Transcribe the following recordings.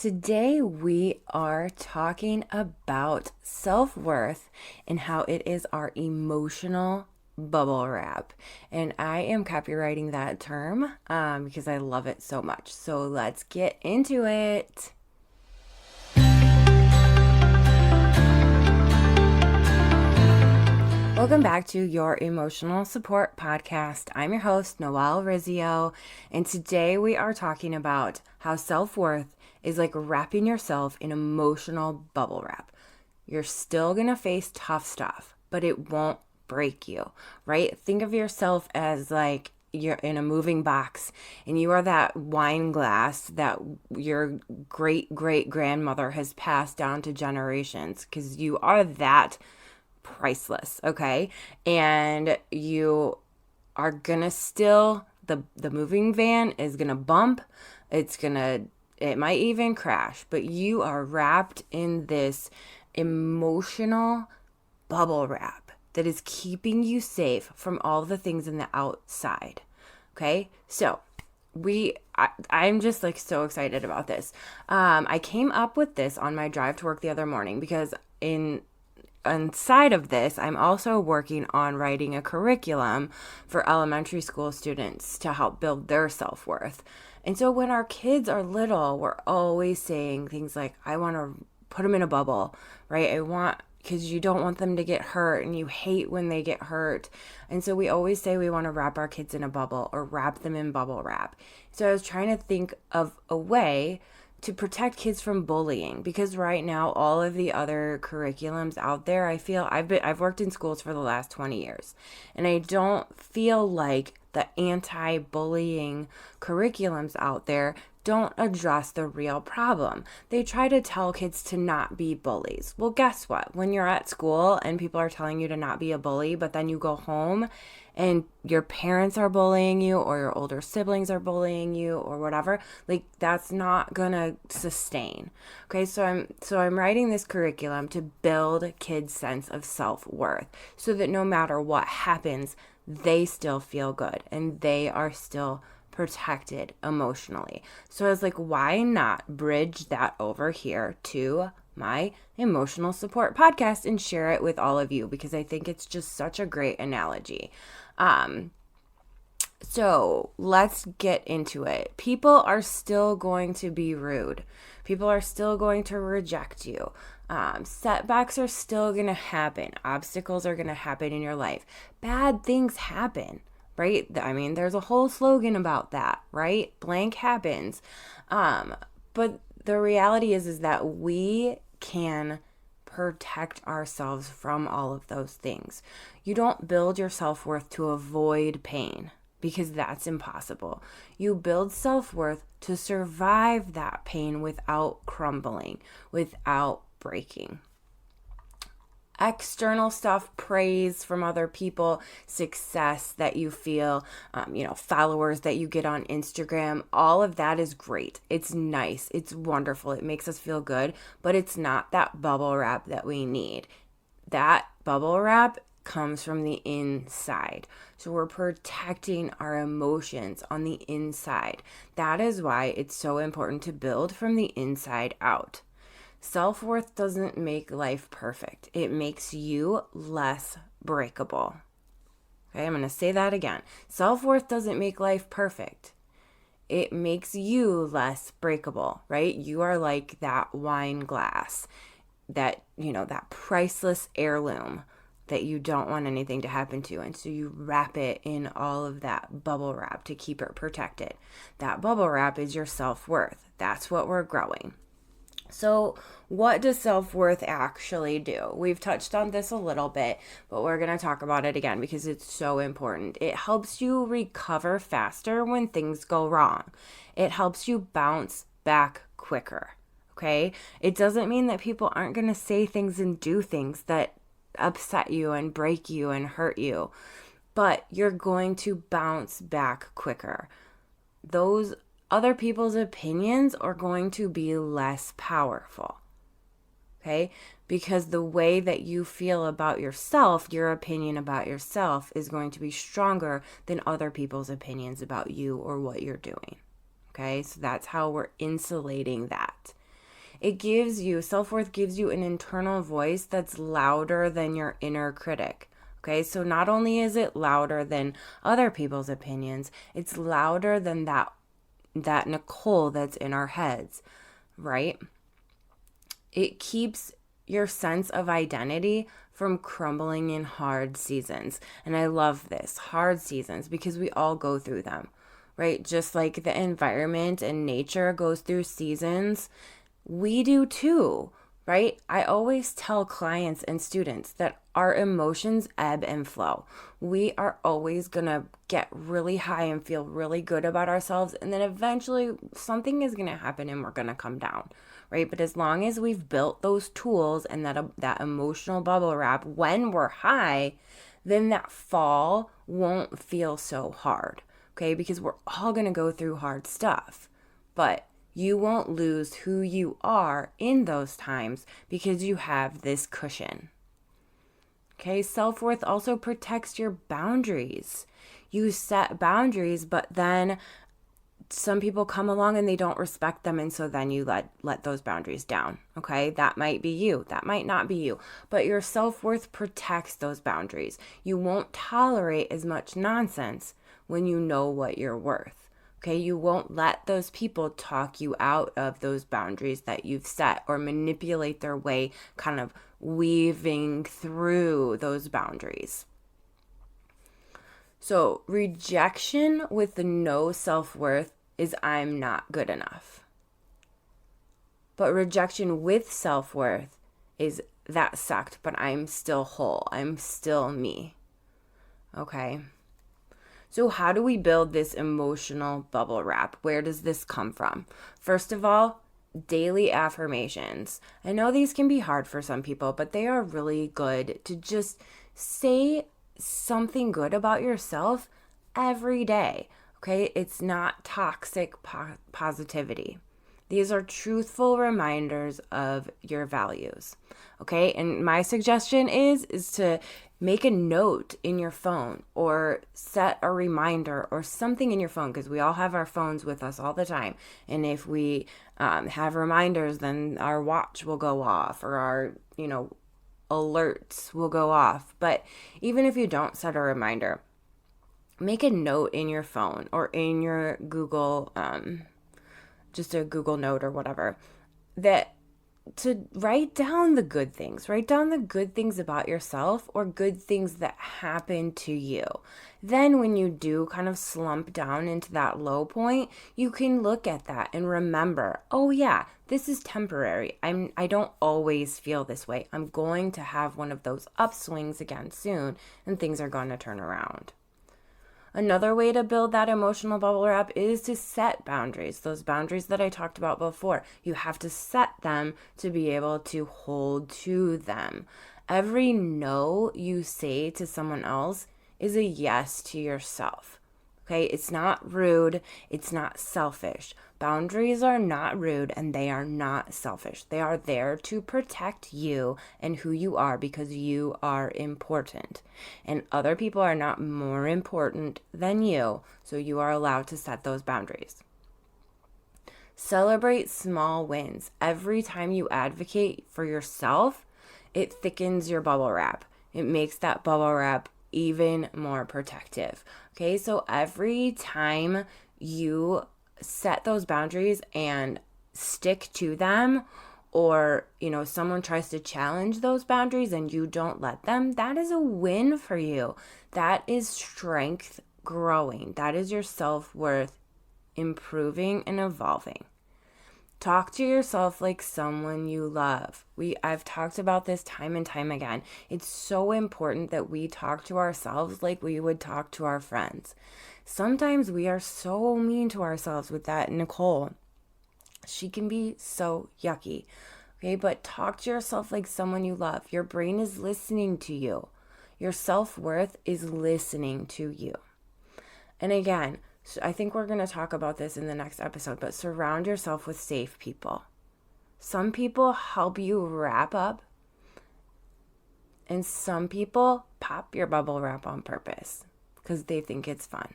Today we are talking about self-worth and how it is our emotional bubble wrap. And I am copywriting that term because I love it so much. So let's get into it. Welcome back to your Emotional Support Podcast. I'm your host, Noelle Rizzio, and today we are talking about how self-worth is like wrapping yourself in emotional bubble wrap. You're still going to face tough stuff, but it won't break you, right? Think of yourself as like you're in a moving box and you are that wine glass that your great grandmother has passed down to generations because you are that priceless, okay? And you are gonna still, the moving van is gonna bump, it might even crash, but you are wrapped in this emotional bubble wrap that is keeping you safe from all the things in the outside, okay? So I'm just like so excited about this. I came up with this on my drive to work the other morning because inside of this, I'm also working on writing a curriculum for elementary school students to help build their self-worth. And so when our kids are little, we're always saying things like, I want to put them in a bubble, right? Because you don't want them to get hurt and you hate when they get hurt. And so we always say we want to wrap our kids in a bubble or wrap them in bubble wrap. So I was trying to think of a way to protect kids from bullying, because right now all of the other curriculums out there, I feel I've worked in schools for the last 20 years and I don't feel like the anti-bullying curriculums out there don't address the real problem. They try to tell kids to not be bullies. Well, guess what? When you're at school and people are telling you to not be a bully, but then you go home and your parents are bullying you or your older siblings are bullying you or whatever, like that's not gonna sustain. Okay, so I'm writing this curriculum to build kids' sense of self-worth so that no matter what happens, they still feel good and they are still protected emotionally. So I was like, why not bridge that over here to my emotional support podcast and share it with all of you, because I think it's just such a great analogy. So let's get into it. People are still going to be rude. People are still going to reject you. Setbacks are still going to happen. Obstacles are going to happen in your life. Bad things happen, right? I mean, there's a whole slogan about that, right? Blank happens. But the reality is that we can protect ourselves from all of those things. You don't build your self-worth to avoid pain, because that's impossible. You build self-worth to survive that pain without crumbling, without breaking. External stuff, praise from other people, success that you feel, followers that you get on Instagram, all of that is great. It's nice. It's wonderful. It makes us feel good, but it's not that bubble wrap that we need. That bubble wrap comes from the inside. So we're protecting our emotions on the inside. That is why it's so important to build from the inside out. Self-worth doesn't make life perfect. It makes you less breakable. Okay, I'm going to say that again. Self-worth doesn't make life perfect. It makes you less breakable, right? You are like that wine glass, that priceless heirloom that you don't want anything to happen to. And so you wrap it in all of that bubble wrap to keep it protected. That bubble wrap is your self-worth. That's what we're growing. So what does self-worth actually do? We've touched on this a little bit, but we're going to talk about it again because it's so important. It helps you recover faster when things go wrong. It helps you bounce back quicker, okay? It doesn't mean that people aren't going to say things and do things that upset you and break you and hurt you, but you're going to bounce back quicker. Those other people's opinions are going to be less powerful, okay? Because the way that you feel about yourself, your opinion about yourself is going to be stronger than other people's opinions about you or what you're doing, okay? So that's how we're insulating that. Self-worth gives you an internal voice that's louder than your inner critic. Okay, so not only is it louder than other people's opinions, it's louder than that Nicole that's in our heads, right? It keeps your sense of identity from crumbling in hard seasons. And I love this, hard seasons, because we all go through them, right? Just like the environment and nature goes through seasons, we do too, right? I always tell clients and students that our emotions ebb and flow. We are always going to get really high and feel really good about ourselves. And then eventually something is going to happen and we're going to come down, right? But as long as we've built those tools and that emotional bubble wrap when we're high, then that fall won't feel so hard, okay? Because we're all going to go through hard stuff. But you won't lose who you are in those times because you have this cushion. Okay, self-worth also protects your boundaries. You set boundaries, but then some people come along and they don't respect them, and so then you let those boundaries down. Okay, that might be you, that might not be you, but your self-worth protects those boundaries. You won't tolerate as much nonsense when you know what you're worth. Okay, you won't let those people talk you out of those boundaries that you've set or manipulate their way, kind of weaving through those boundaries. So rejection with the no self-worth is I'm not good enough. But rejection with self-worth is that sucked, but I'm still whole. I'm still me. Okay. So how do we build this emotional bubble wrap? Where does this come from? First of all, daily affirmations. I know these can be hard for some people, but they are really good to just say something good about yourself every day. Okay, it's not toxic positivity. These are truthful reminders of your values. Okay, and my suggestion is to make a note in your phone or set a reminder or something in your phone, because we all have our phones with us all the time. And if we have reminders, then our watch will go off or our, alerts will go off. But even if you don't set a reminder, make a note in your phone or in your Google, just a Google note or whatever, that to write down the good things. Write down the good things about yourself or good things that happen to you. Then when you do kind of slump down into that low point, you can look at that and remember, oh yeah, this is temporary. I don't always feel this way. I'm going to have one of those upswings again soon, and things are going to turn around. Another way to build that emotional bubble wrap is to set boundaries. Those boundaries that I talked about before. You have to set them to be able to hold to them. Every no you say to someone else is a yes to yourself. Okay, it's not rude, it's not selfish. Boundaries are not rude and they are not selfish. They are there to protect you and who you are, because you are important. And other people are not more important than you, so you are allowed to set those boundaries. Celebrate small wins. Every time you advocate for yourself, it thickens your bubble wrap. It makes that bubble wrap even more protective. Okay, so every time you set those boundaries and stick to them, or someone tries to challenge those boundaries and you don't let them, that is a win for you. That is strength growing. That is your self-worth improving and evolving. Talk to yourself like someone you love. I've talked about this time and time again. It's so important that we talk to ourselves like we would talk to our friends. Sometimes we are so mean to ourselves with that Nicole. She can be so yucky. Okay, but talk to yourself like someone you love. Your brain is listening to you. Your self-worth is listening to you. And again, I think we're going to talk about this in the next episode, but surround yourself with safe people. Some people help you wrap up, and some people pop your bubble wrap on purpose because they think it's fun.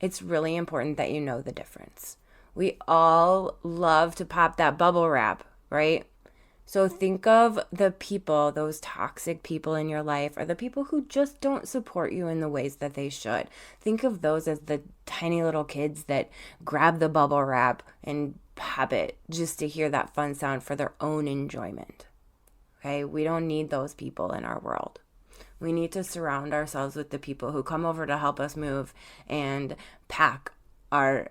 It's really important that you know the difference. We all love to pop that bubble wrap, right? So think of the people, those toxic people in your life, or the people who just don't support you in the ways that they should. Think of those as the tiny little kids that grab the bubble wrap and pop it just to hear that fun sound for their own enjoyment. Okay? We don't need those people in our world. We need to surround ourselves with the people who come over to help us move and pack our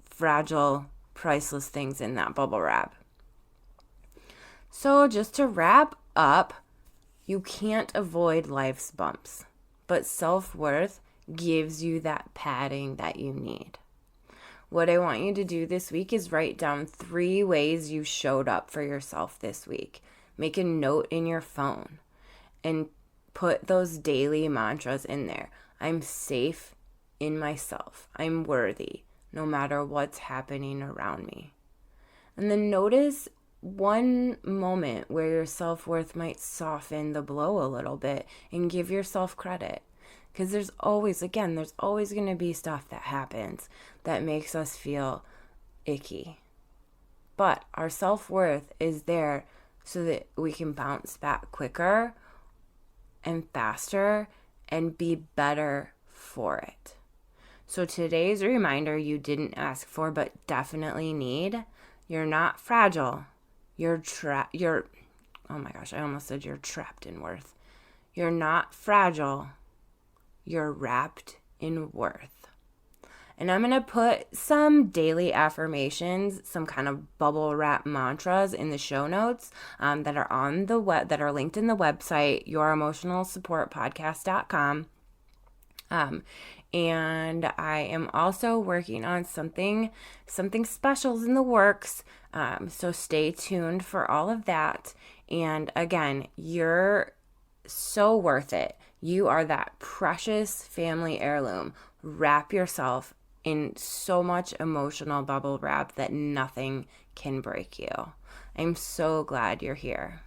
fragile, priceless things in that bubble wrap. So just to wrap up, you can't avoid life's bumps, but self-worth gives you that padding that you need. What I want you to do this week is write down 3 ways you showed up for yourself this week. Make a note in your phone and put those daily mantras in there. I'm safe in myself. I'm worthy, no matter what's happening around me. And then notice one moment where your self-worth might soften the blow a little bit and give yourself credit. Because there's always going to be stuff that happens that makes us feel icky. But our self-worth is there so that we can bounce back quicker and faster and be better for it. So today's reminder you didn't ask for but definitely need: you're not fragile. Oh my gosh, I almost said you're trapped in worth. You're not fragile. You're wrapped in worth. And I'm going to put some daily affirmations, some kind of bubble wrap mantras in the show notes that are on the web, that are linked in the website, youremotionalsupportpodcast.com. And I am also working on something special in the works. So stay tuned for all of that. And again, you're so worth it. You are that precious family heirloom. Wrap yourself in so much emotional bubble wrap that nothing can break you. I'm so glad you're here.